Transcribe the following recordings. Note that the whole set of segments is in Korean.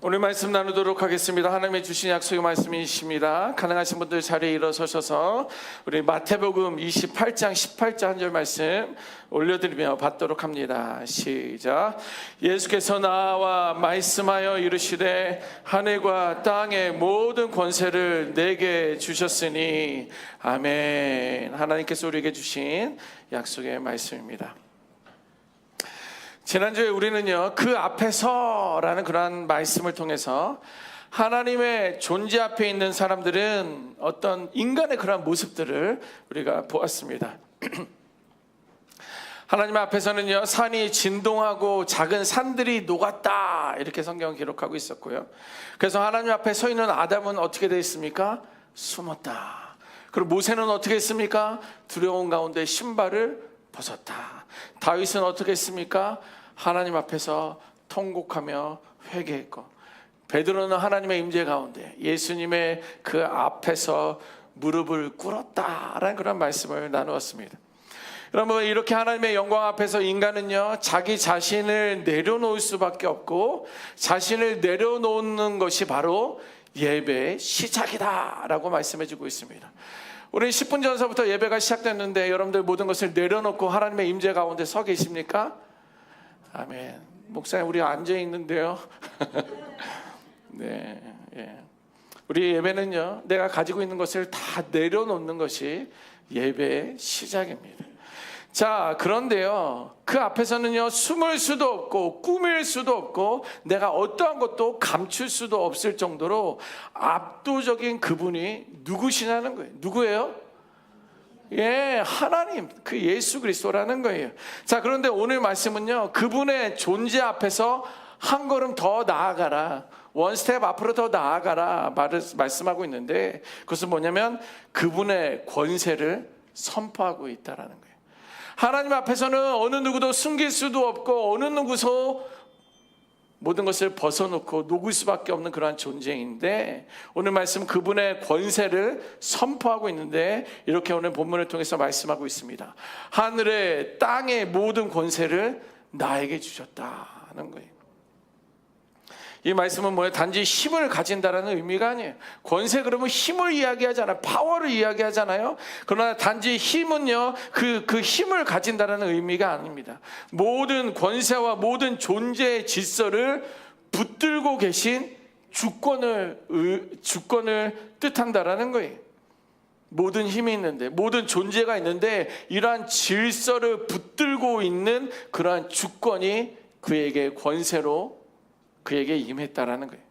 오늘 말씀 나누도록 하겠습니다. 하나님의 주신 약속의 말씀이십니다. 가능하신 분들 자리에 일어서셔서 우리 마태복음 28장 18절 한 절 말씀 올려드리며 받도록 합니다. 시작. 예수께서 나와 말씀하여 이르시되 하늘과 땅의 모든 권세를 내게 주셨으니 아멘. 하나님께서 우리에게 주신 약속의 말씀입니다. 지난주에 우리는요, 그 앞에서라는 그러한 말씀을 통해서 하나님의 존재 앞에 있는 사람들은 어떤 인간의 그러한 모습들을 우리가 보았습니다. 하나님 앞에서는요, 산이 진동하고 작은 산들이 녹았다, 이렇게 성경은 기록하고 있었고요. 그래서 하나님 앞에 서 있는 아담은 어떻게 되어 있습니까? 숨었다. 그리고 모세는 어떻게 했습니까? 두려움 가운데 신발을 벗었다. 다윗은 어떻게 했습니까? 하나님 앞에서 통곡하며 회개했고, 베드로는 하나님의 임재 가운데 예수님의 그 앞에서 무릎을 꿇었다라는 그런 말씀을 나누었습니다. 여러분, 이렇게 하나님의 영광 앞에서 인간은요, 자기 자신을 내려놓을 수밖에 없고, 자신을 내려놓는 것이 바로 예배의 시작이다라고 말씀해주고 있습니다. 우리 10분 전서부터 예배가 시작됐는데 여러분들 모든 것을 내려놓고 하나님의 임재 가운데 서 계십니까? 아멘. 목사님, 우리 앉아 있는데요. 네, 예. 우리 예배는요, 내가 가지고 있는 것을 다 내려놓는 것이 예배의 시작입니다. 자, 그런데요, 그 앞에서는요, 숨을 수도 없고 꾸밀 수도 없고 내가 어떠한 것도 감출 수도 없을 정도로 압도적인 그분이 누구시냐는 거예요. 누구예요? 예, 하나님, 그 예수 그리스도라는 거예요. 자, 그런데 오늘 말씀은요, 그분의 존재 앞에서 한 걸음 더 나아가라, 원 스텝 앞으로 더 나아가라 말씀하고 있는데, 그것은 뭐냐면 그분의 권세를 선포하고 있다라는 거예요. 하나님 앞에서는 어느 누구도 숨길 수도 없고 어느 누구도 모든 것을 벗어놓고 녹을 수밖에 없는 그러한 존재인데, 오늘 말씀 그분의 권세를 선포하고 있는데, 이렇게 오늘 본문을 통해서 말씀하고 있습니다. 하늘의 땅의 모든 권세를 나에게 주셨다는 거예요. 이 말씀은 뭐예요? 단지 힘을 가진다라는 의미가 아니에요. 권세 그러면 힘을 이야기하잖아요. 파워를 이야기하잖아요. 그러나 단지 힘은요, 그 힘을 가진다라는 의미가 아닙니다. 모든 권세와 모든 존재의 질서를 붙들고 계신 주권을 뜻한다라는 거예요. 모든 힘이 있는데, 모든 존재가 있는데, 이러한 질서를 붙들고 있는 그러한 주권이 그에게 권세로 그에게 임했다라는 거예요.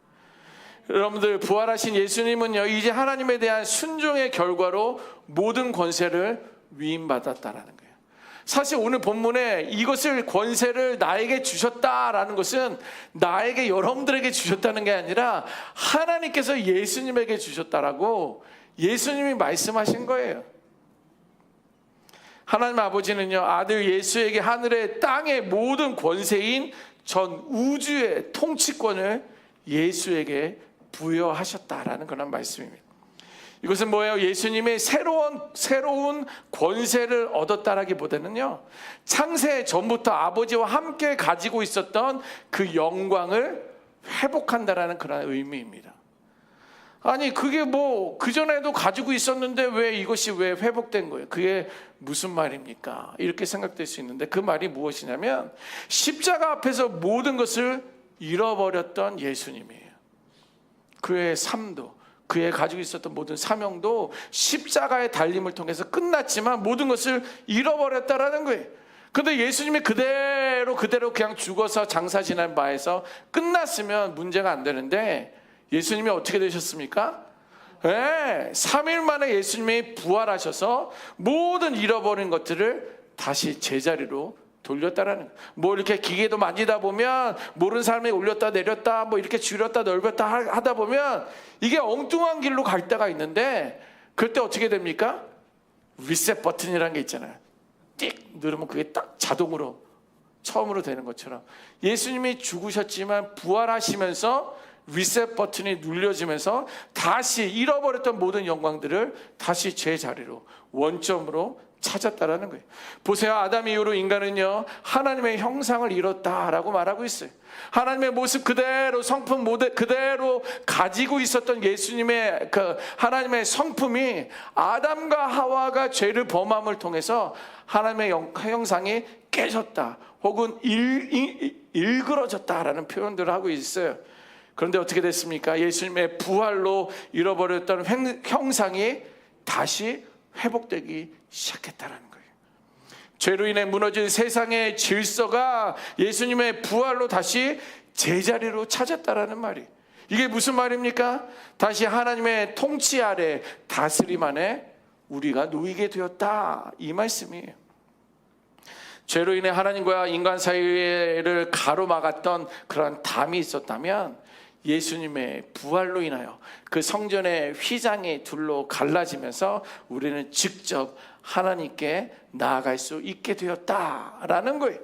여러분들, 부활하신 예수님은요, 이제 하나님에 대한 순종의 결과로 모든 권세를 위임받았다라는 거예요. 사실 오늘 본문에 이것을 권세를 나에게 주셨다라는 것은 나에게, 여러분들에게 주셨다는 게 아니라 하나님께서 예수님에게 주셨다라고 예수님이 말씀하신 거예요. 하나님 아버지는요, 아들 예수에게 하늘의 땅의 모든 권세인 전 우주의 통치권을 예수에게 부여하셨다라는 그런 말씀입니다. 이것은 뭐예요? 예수님의 새로운 권세를 얻었다라기보다는요, 창세 전부터 아버지와 함께 가지고 있었던 그 영광을 회복한다라는 그런 의미입니다. 아니, 그게 뭐 그전에도 가지고 있었는데 왜 이것이 왜 회복된 거예요? 그게 무슨 말입니까? 이렇게 생각될 수 있는데, 그 말이 무엇이냐면 십자가 앞에서 모든 것을 잃어버렸던 예수님이에요. 그의 삶도, 그의 가지고 있었던 모든 사명도 십자가의 달림을 통해서 끝났지만 모든 것을 잃어버렸다라는 거예요. 근데 예수님이 그대로 그냥 죽어서 장사 지난 바에서 끝났으면 문제가 안 되는데, 예수님이 어떻게 되셨습니까? 네, 3일 만에 예수님이 부활하셔서 모든 잃어버린 것들을 다시 제자리로 돌렸다라는 거예요. 뭐 이렇게 기계도 만지다 보면 모르는 사람이 올렸다 내렸다 뭐 이렇게 줄였다 넓혔다 하다 보면 이게 엉뚱한 길로 갈 때가 있는데, 그럴 때 어떻게 됩니까? 리셋 버튼이라는 게 있잖아요. 띡 누르면 그게 딱 자동으로 처음으로 되는 것처럼 예수님이 죽으셨지만 부활하시면서 리셋 버튼이 눌려지면서 다시 잃어버렸던 모든 영광들을 다시 제자리로, 원점으로 찾았다라는 거예요. 보세요. 아담 이후로 인간은요, 하나님의 형상을 잃었다라고 말하고 있어요. 하나님의 모습 그대로, 성품 그대로 가지고 있었던 예수님의 그 하나님의 성품이 아담과 하와가 죄를 범함을 통해서 하나님의 형상이 깨졌다, 혹은 일그러졌다라는 표현들을 하고 있어요. 그런데 어떻게 됐습니까? 예수님의 부활로 잃어버렸던 형상이 다시 회복되기 시작했다라는 거예요. 죄로 인해 무너진 세상의 질서가 예수님의 부활로 다시 제자리로 찾았다라는 말이, 이게 무슨 말입니까? 다시 하나님의 통치 아래, 다스림 안에 우리가 놓이게 되었다, 이 말씀이에요. 죄로 인해 하나님과 인간 사이를 가로막았던 그런 담이 있었다면 예수님의 부활로 인하여 그 성전의 휘장이 둘로 갈라지면서 우리는 직접 하나님께 나아갈 수 있게 되었다라는 거예요.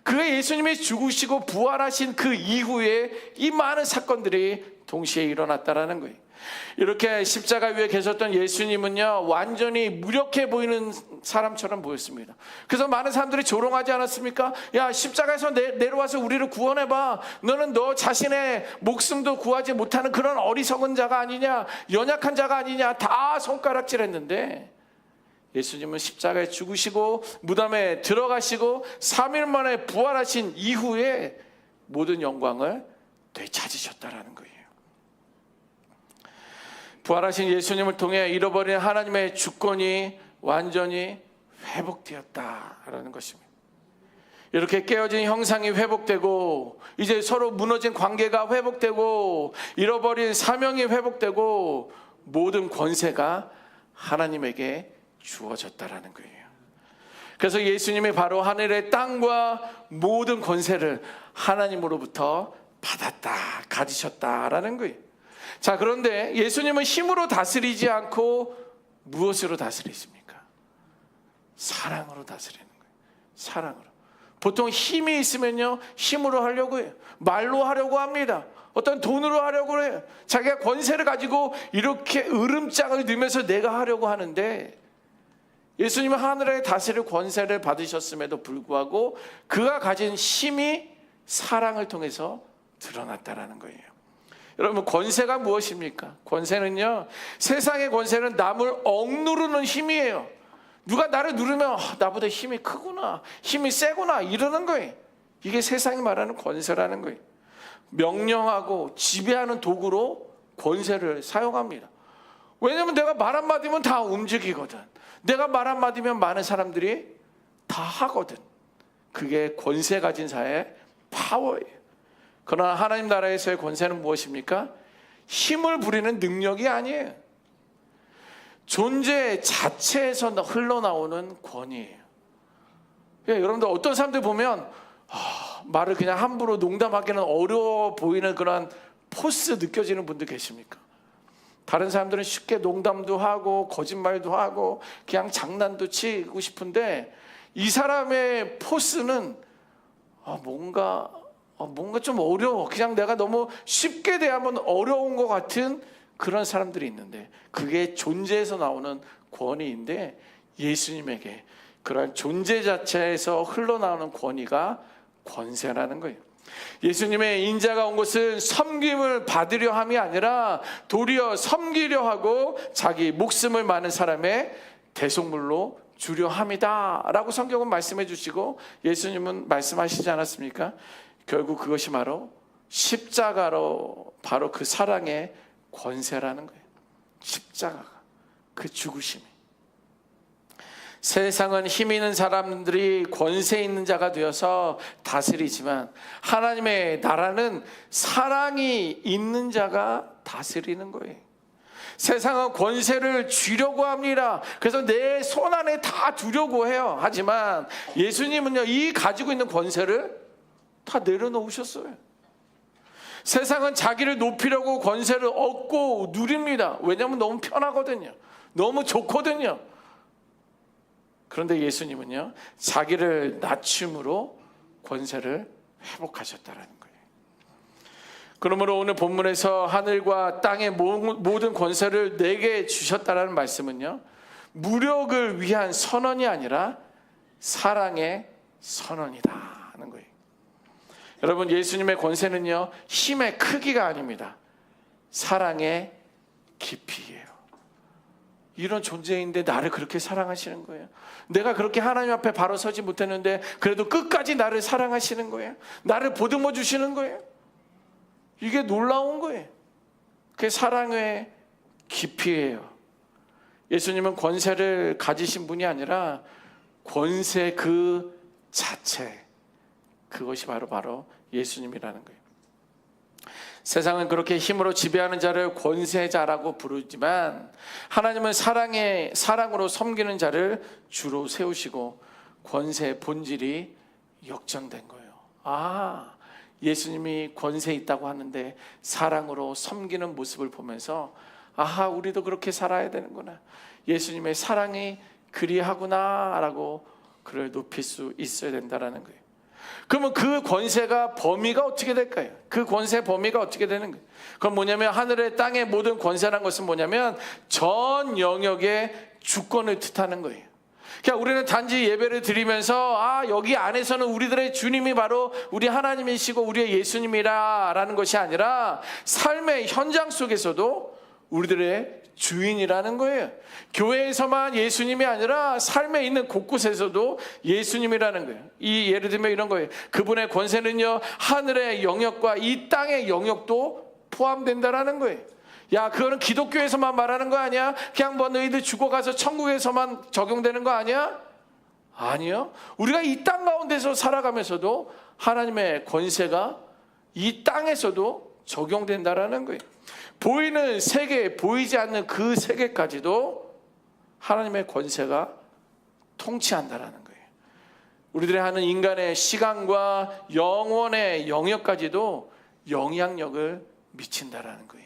그게 예수님이 죽으시고 부활하신 그 이후에 이 많은 사건들이 동시에 일어났다라는 거예요. 이렇게 십자가 위에 계셨던 예수님은요, 완전히 무력해 보이는 사람처럼 보였습니다. 그래서 많은 사람들이 조롱하지 않았습니까? 야, 십자가에서 내려와서 우리를 구원해봐. 너는 너 자신의 목숨도 구하지 못하는 그런 어리석은 자가 아니냐, 연약한 자가 아니냐, 다 손가락질했는데 예수님은 십자가에 죽으시고 무덤에 들어가시고 3일 만에 부활하신 이후에 모든 영광을 되찾으셨다라는 거예요. 부활하신 예수님을 통해 잃어버린 하나님의 주권이 완전히 회복되었다라는 것입니다. 이렇게 깨어진 형상이 회복되고, 이제 서로 무너진 관계가 회복되고, 잃어버린 사명이 회복되고, 모든 권세가 하나님에게 주어졌다라는 거예요. 그래서 예수님이 바로 하늘의 땅과 모든 권세를 하나님으로부터 받았다, 가지셨다라는 거예요. 자, 그런데 예수님은 힘으로 다스리지 않고 무엇으로 다스리십니까? 사랑으로 다스리는 거예요. 사랑으로. 보통 힘이 있으면요, 힘으로 하려고 해요. 말로 하려고 합니다. 어떤 돈으로 하려고 해요. 자기가 권세를 가지고 이렇게 으름장을 넣으면서 내가 하려고 하는데, 예수님은 하늘의 다스릴 권세를 받으셨음에도 불구하고 그가 가진 힘이 사랑을 통해서 드러났다라는 거예요. 여러분, 권세가 무엇입니까? 권세는요, 세상의 권세는 남을 억누르는 힘이에요. 누가 나를 누르면 나보다 힘이 크구나, 힘이 세구나 이러는 거예요. 이게 세상이 말하는 권세라는 거예요. 명령하고 지배하는 도구로 권세를 사용합니다. 왜냐하면 내가 말 한마디면 다 움직이거든. 내가 말 한마디면 많은 사람들이 다 하거든. 그게 권세 가진 자의 파워예요. 그러나 하나님 나라에서의 권세는 무엇입니까? 힘을 부리는 능력이 아니에요. 존재 자체에서 흘러나오는 권위예요. 여러분들, 어떤 사람들 보면 말을 그냥 함부로 농담하기는 어려워 보이는 그런 포스 느껴지는 분들 계십니까? 다른 사람들은 쉽게 농담도 하고 거짓말도 하고 그냥 장난도 치고 싶은데, 이 사람의 포스는 뭔가 좀 어려워. 그냥 내가 너무 쉽게 대하면 어려운 것 같은 그런 사람들이 있는데, 그게 존재에서 나오는 권위인데, 예수님에게 그런 존재 자체에서 흘러나오는 권위가 권세라는 거예요. 예수님의 인자가 온 것은 섬김을 받으려 함이 아니라 도리어 섬기려 하고 자기 목숨을 많은 사람의 대속물로 주려 함이다 라고 성경은 말씀해 주시고, 예수님은 말씀하시지 않았습니까? 결국 그것이 바로 십자가로, 바로 그 사랑의 권세라는 거예요. 십자가가, 그 죽으심이. 세상은 힘 있는 사람들이 권세 있는 자가 되어서 다스리지만, 하나님의 나라는 사랑이 있는 자가 다스리는 거예요. 세상은 권세를 쥐려고 합니다. 그래서 내 손 안에 다 두려고 해요. 하지만 예수님은요, 이 가지고 있는 권세를 다 내려놓으셨어요. 세상은 자기를 높이려고 권세를 얻고 누립니다. 왜냐하면 너무 편하거든요. 너무 좋거든요. 그런데 예수님은요, 자기를 낮춤으로 권세를 회복하셨다는 거예요. 그러므로 오늘 본문에서 하늘과 땅의 모든 권세를 내게 주셨다는 말씀은요, 무력을 위한 선언이 아니라 사랑의 선언이다 하는 거예요. 여러분, 예수님의 권세는요, 힘의 크기가 아닙니다. 사랑의 깊이예요. 이런 존재인데 나를 그렇게 사랑하시는 거예요. 내가 그렇게 하나님 앞에 바로 서지 못했는데 그래도 끝까지 나를 사랑하시는 거예요. 나를 보듬어 주시는 거예요. 이게 놀라운 거예요. 그게 사랑의 깊이예요. 예수님은 권세를 가지신 분이 아니라 권세 그 자체, 그것이 바로 예수님이라는 거예요. 세상은 그렇게 힘으로 지배하는 자를 권세자라고 부르지만 하나님은 사랑으로 섬기는 자를 주로 세우시고 권세의 본질이 역전된 거예요. 예수님이 권세 있다고 하는데 사랑으로 섬기는 모습을 보면서 우리도 그렇게 살아야 되는구나, 예수님의 사랑이 그리하구나 라고 그를 높일 수 있어야 된다는 거예요. 그러면 그 권세가 범위가 어떻게 될까요? 그 권세 범위가 어떻게 되는 거예요? 그건 뭐냐면 하늘의 땅의 모든 권세라는 것은 뭐냐면 전 영역의 주권을 뜻하는 거예요. 그러니까 우리는 단지 예배를 드리면서 여기 안에서는 우리들의 주님이 바로 우리 하나님이시고 우리의 예수님이라는 것이 아니라 삶의 현장 속에서도 우리들의 주인이라는 거예요. 교회에서만 예수님이 아니라 삶에 있는 곳곳에서도 예수님이라는 거예요. 예를 들면 이런 거예요. 그분의 권세는요, 하늘의 영역과 이 땅의 영역도 포함된다라는 거예요. 그거는 기독교에서만 말하는 거 아니야? 그냥 너희들 죽어가서 천국에서만 적용되는 거 아니야? 아니요. 우리가 이 땅 가운데서 살아가면서도 하나님의 권세가 이 땅에서도 적용된다라는 거예요. 보이는 세계, 보이지 않는 그 세계까지도 하나님의 권세가 통치한다라는 거예요. 우리들이 하는 인간의 시간과 영혼의 영역까지도 영향력을 미친다라는 거예요.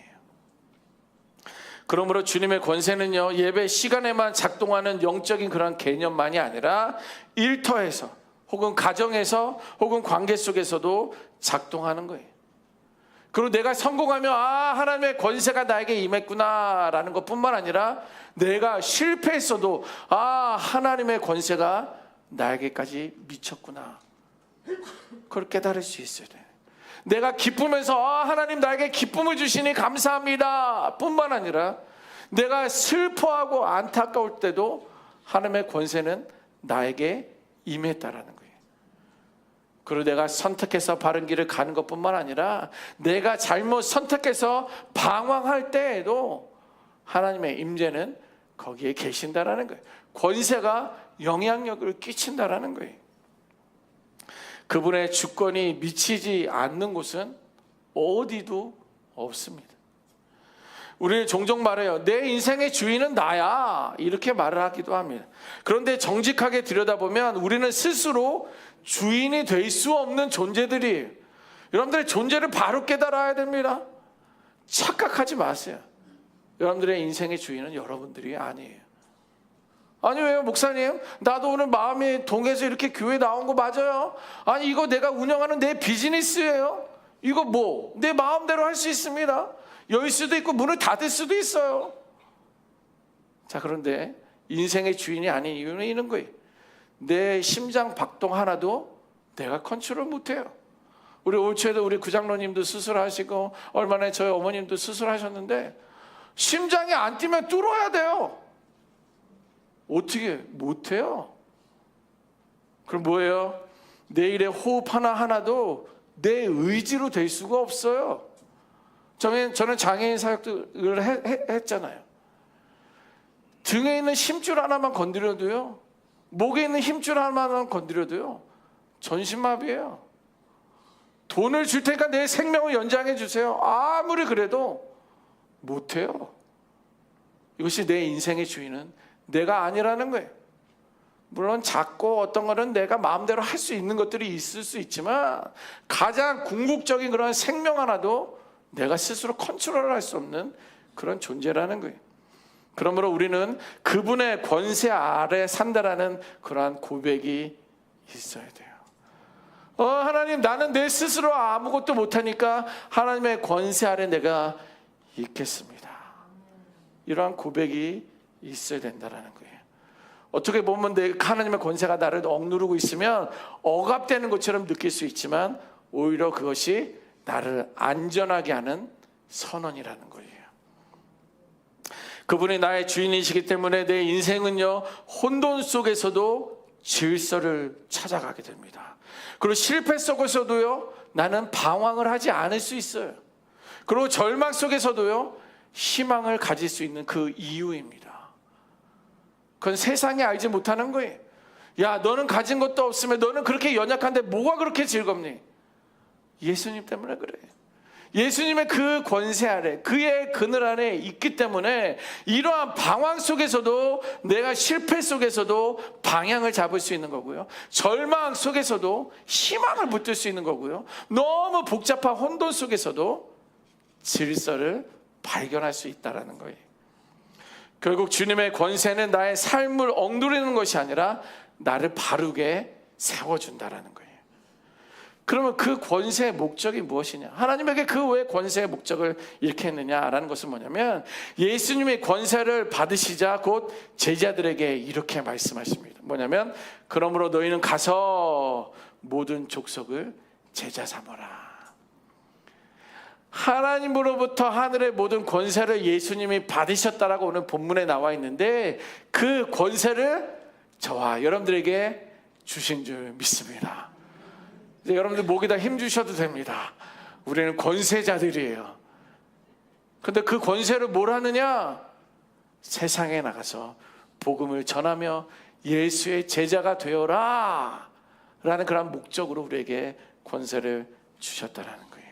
그러므로 주님의 권세는요, 예배 시간에만 작동하는 영적인 그런 개념만이 아니라 일터에서 혹은 가정에서 혹은 관계 속에서도 작동하는 거예요. 그리고 내가 성공하면 하나님의 권세가 나에게 임했구나 라는 것뿐만 아니라 내가 실패했어도 하나님의 권세가 나에게까지 미쳤구나, 그걸 깨달을 수 있어야 돼. 내가 기쁘면서 하나님 나에게 기쁨을 주시니 감사합니다 뿐만 아니라 내가 슬퍼하고 안타까울 때도 하나님의 권세는 나에게 임했다라는 거예요. 그리고 내가 선택해서 바른 길을 가는 것뿐만 아니라 내가 잘못 선택해서 방황할 때에도 하나님의 임재는 거기에 계신다라는 거예요. 권세가 영향력을 끼친다라는 거예요. 그분의 주권이 미치지 않는 곳은 어디도 없습니다. 우리는 종종 말해요. 내 인생의 주인은 나야, 이렇게 말을 하기도 합니다. 그런데 정직하게 들여다보면 우리는 스스로 주인이 될 수 없는 존재들이에요. 여러분들의 존재를 바로 깨달아야 됩니다. 착각하지 마세요. 여러분들의 인생의 주인은 여러분들이 아니에요. 아니 왜요 목사님? 나도 오늘 마음이 동해서 이렇게 교회 나온 거 맞아요? 아니 이거 내가 운영하는 내 비즈니스예요. 이거 내 마음대로 할 수 있습니다. 열 수도 있고 문을 닫을 수도 있어요. 자, 그런데 인생의 주인이 아닌 이유는 이런 거예요. 내 심장 박동 하나도 내가 컨트롤 못해요. 우리 올 초에도 우리 구장로님도 수술하시고 얼마 전에 저희 어머님도 수술하셨는데 심장이 안 뛰면 뚫어야 돼요. 어떻게 못해요? 그럼 뭐예요? 내일의 호흡 하나하나도 내 의지로 될 수가 없어요. 저는 장애인 사역을 했잖아요. 등에 있는 힘줄 하나만 건드려도요, 목에 있는 힘줄 하나만 건드려도요 전신마비예요. 돈을 줄 테니까 내 생명을 연장해 주세요. 아무리 그래도 못해요. 이것이 내 인생의 주인은 내가 아니라는 거예요. 물론 작고 어떤 거는 내가 마음대로 할 수 있는 것들이 있을 수 있지만 가장 궁극적인 그런 생명 하나도 내가 스스로 컨트롤할 수 없는 그런 존재라는 거예요. 그러므로 우리는 그분의 권세 아래 산다라는 그러한 고백이 있어야 돼요. 하나님, 나는 내 스스로 아무것도 못하니까 하나님의 권세 아래 내가 있겠습니다. 이러한 고백이 있어야 된다는 거예요. 어떻게 보면 하나님의 권세가 나를 억누르고 있으면 억압되는 것처럼 느낄 수 있지만 오히려 그것이 나를 안전하게 하는 선언이라는 거예요. 그분이 나의 주인이시기 때문에 내 인생은요, 혼돈 속에서도 질서를 찾아가게 됩니다. 그리고 실패 속에서도요, 나는 방황을 하지 않을 수 있어요. 그리고 절망 속에서도요, 희망을 가질 수 있는 그 이유입니다. 그건 세상이 알지 못하는 거예요. 야, 너는 가진 것도 없으면 너는 그렇게 연약한데 뭐가 그렇게 즐겁니? 예수님 때문에 그래. 예수님의 그 권세 아래, 그의 그늘 안에 있기 때문에 이러한 방황 속에서도, 내가 실패 속에서도 방향을 잡을 수 있는 거고요, 절망 속에서도 희망을 붙들 수 있는 거고요, 너무 복잡한 혼돈 속에서도 질서를 발견할 수 있다는 거예요. 결국 주님의 권세는 나의 삶을 억누르는 것이 아니라 나를 바르게 세워준다는 거예요. 그러면 그 권세의 목적이 무엇이냐? 하나님에게 그 왜 권세의 목적을 이렇게 했느냐라는 것은 뭐냐면, 예수님의 권세를 받으시자 곧 제자들에게 이렇게 말씀하십니다. 뭐냐면, 그러므로 너희는 가서 모든 족속을 제자 삼아라. 하나님으로부터 하늘의 모든 권세를 예수님이 받으셨다라고 오늘 본문에 나와 있는데, 그 권세를 저와 여러분들에게 주신 줄 믿습니다. 이제 여러분들 목에다 힘 주셔도 됩니다. 우리는 권세자들이에요. 근데 그 권세를 뭘 하느냐? 세상에 나가서 복음을 전하며 예수의 제자가 되어라 라는 그런 목적으로 우리에게 권세를 주셨다라는 거예요.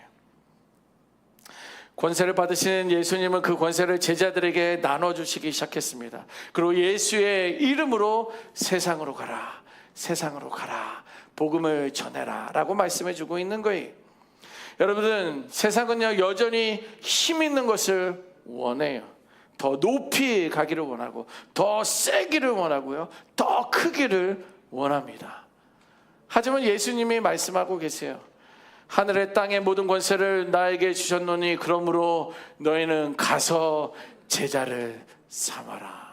권세를 받으신 예수님은 그 권세를 제자들에게 나눠주시기 시작했습니다. 그리고 예수의 이름으로 세상으로 가라, 세상으로 가라, 복음을 전해라 라고 말씀해주고 있는 거예요. 여러분은 세상은요, 여전히 힘 있는 것을 원해요. 더 높이 가기를 원하고, 더 세기를 원하고요, 더 크기를 원합니다. 하지만 예수님이 말씀하고 계세요. 하늘의 땅의 모든 권세를 나에게 주셨노니 그러므로 너희는 가서 제자를 삼아라.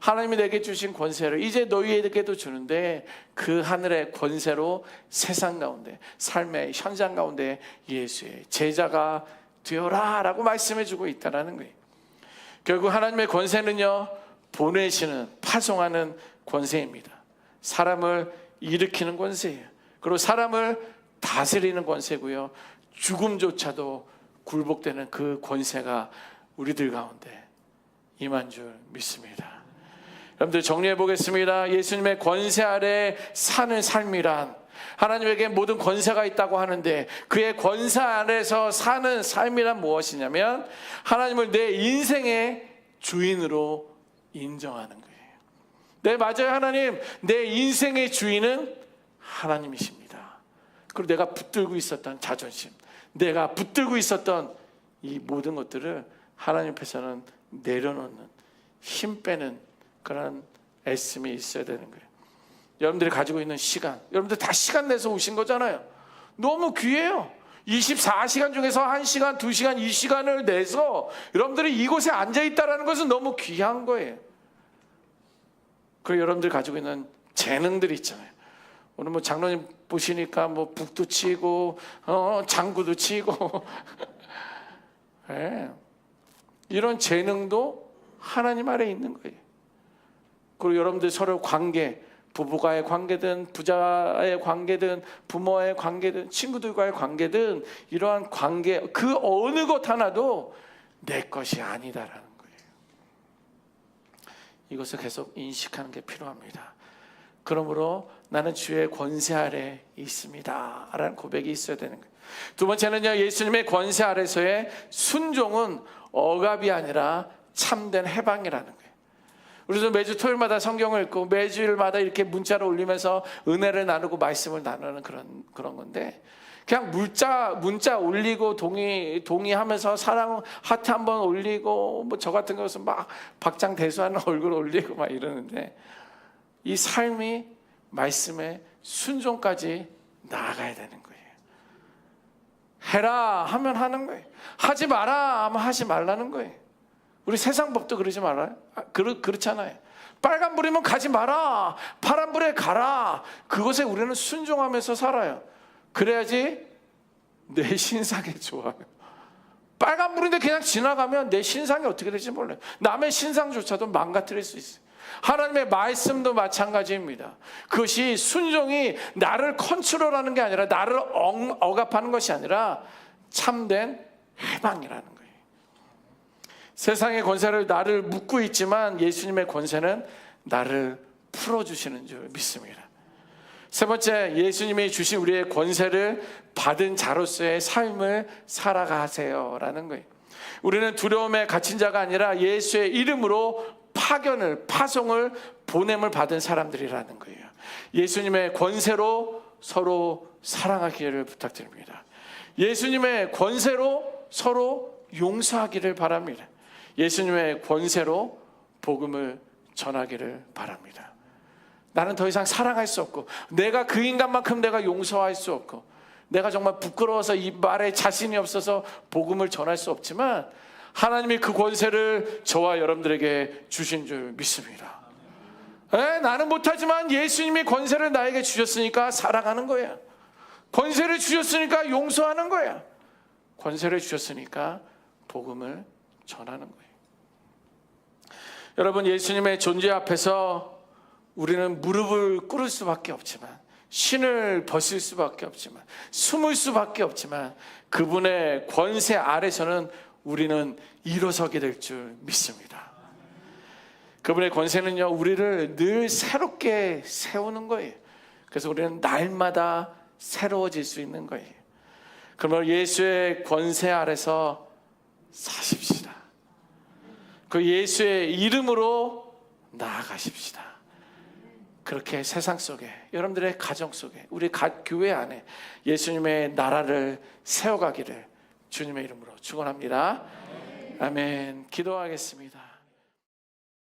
하나님이 내게 주신 권세를 이제 너희에게도 주는데, 그 하늘의 권세로 세상 가운데, 삶의 현장 가운데 예수의 제자가 되어라 라고 말씀해주고 있다는 거예요. 결국 하나님의 권세는요, 보내시는, 파송하는 권세입니다. 사람을 일으키는 권세예요. 그리고 사람을 다스리는 권세고요, 죽음조차도 굴복되는 그 권세가 우리들 가운데 임한 줄 믿습니다. 여러분들 정리해 보겠습니다. 예수님의 권세 아래 사는 삶이란, 하나님에게 모든 권세가 있다고 하는데 그의 권세 아래서 사는 삶이란 무엇이냐면, 하나님을 내 인생의 주인으로 인정하는 거예요. 네, 맞아요. 하나님, 내 인생의 주인은 하나님이십니다. 그리고 내가 붙들고 있었던 자존심, 내가 붙들고 있었던 이 모든 것들을 하나님 앞에서는 내려놓는, 힘 빼는 그런 애씀이 있어야 되는 거예요. 여러분들이 가지고 있는 시간, 여러분들 다 시간 내서 오신 거잖아요. 너무 귀해요. 24시간 중에서 1시간, 2시간, 이 시간을 내서 여러분들이 이곳에 앉아있다는 것은 너무 귀한 거예요. 그리고 여러분들이 가지고 있는 재능들이 있잖아요. 오늘 뭐 장로님 보시니까 뭐 북도 치고 장구도 치고 네. 이런 재능도 하나님 아래 있는 거예요. 그리고 여러분들 서로 관계, 부부와의 관계든 부자와의 관계든 부모와의 관계든 친구들과의 관계든, 이러한 관계 그 어느 것 하나도 내 것이 아니다라는 거예요. 이것을 계속 인식하는 게 필요합니다. 그러므로 나는 주의 권세 아래 있습니다 라는 고백이 있어야 되는 거예요. 두 번째는요, 예수님의 권세 아래서의 순종은 억압이 아니라 참된 해방이라는 거예요. 우리도 매주 토요일마다 성경을 읽고 매주일마다 이렇게 문자를 올리면서 은혜를 나누고 말씀을 나누는 그런 건데, 그냥 문자 올리고 동의하면서 사랑 하트 한번 올리고 뭐 저 같은 것은 막 박장대소하는 얼굴 올리고 막 이러는데, 이 삶이 말씀의 순종까지 나아가야 되는 거예요. 해라 하면 하는 거예요. 하지 마라 하면 하지 말라는 거예요. 우리 세상 법도 그러지 말아요? 그렇잖아요. 빨간불이면 가지 마라, 파란불에 가라. 그것에 우리는 순종하면서 살아요. 그래야지 내 신상이 좋아요. 빨간불인데 그냥 지나가면 내 신상이 어떻게 될지 몰라요. 남의 신상조차도 망가뜨릴 수 있어요. 하나님의 말씀도 마찬가지입니다. 그것이 순종이 나를 컨트롤하는 게 아니라, 나를 억압하는 것이 아니라 참된 해방이라는 거예요. 세상의 권세를 나를 묶고 있지만 예수님의 권세는 나를 풀어주시는 줄 믿습니다. 세 번째, 예수님이 주신 우리의 권세를 받은 자로서의 삶을 살아가세요라는 거예요. 우리는 두려움에 갇힌 자가 아니라 예수의 이름으로 파견을, 파송을, 보냄을 받은 사람들이라는 거예요. 예수님의 권세로 서로 사랑하기를 부탁드립니다. 예수님의 권세로 서로 용서하기를 바랍니다. 예수님의 권세로 복음을 전하기를 바랍니다. 나는 더 이상 사랑할 수 없고, 내가 그 인간만큼 내가 용서할 수 없고, 내가 정말 부끄러워서 이 말에 자신이 없어서 복음을 전할 수 없지만 하나님이 그 권세를 저와 여러분들에게 주신 줄 믿습니다. 나는 못하지만 예수님이 권세를 나에게 주셨으니까 사랑하는 거야. 권세를 주셨으니까 용서하는 거야. 권세를 주셨으니까 복음을 전하는 거예요. 여러분, 예수님의 존재 앞에서 우리는 무릎을 꿇을 수밖에 없지만, 신을 벗을 수밖에 없지만, 숨을 수밖에 없지만, 그분의 권세 아래서는 우리는 일어서게 될 줄 믿습니다. 그분의 권세는요, 우리를 늘 새롭게 세우는 거예요. 그래서 우리는 날마다 새로워질 수 있는 거예요. 그러면 예수의 권세 아래서 사십시다. 그 예수의 이름으로 나아가십시다. 그렇게 세상 속에, 여러분들의 가정 속에, 우리 교회 안에 예수님의 나라를 세워가기를 주님의 이름으로 축원합니다. 아멘. 기도하겠습니다.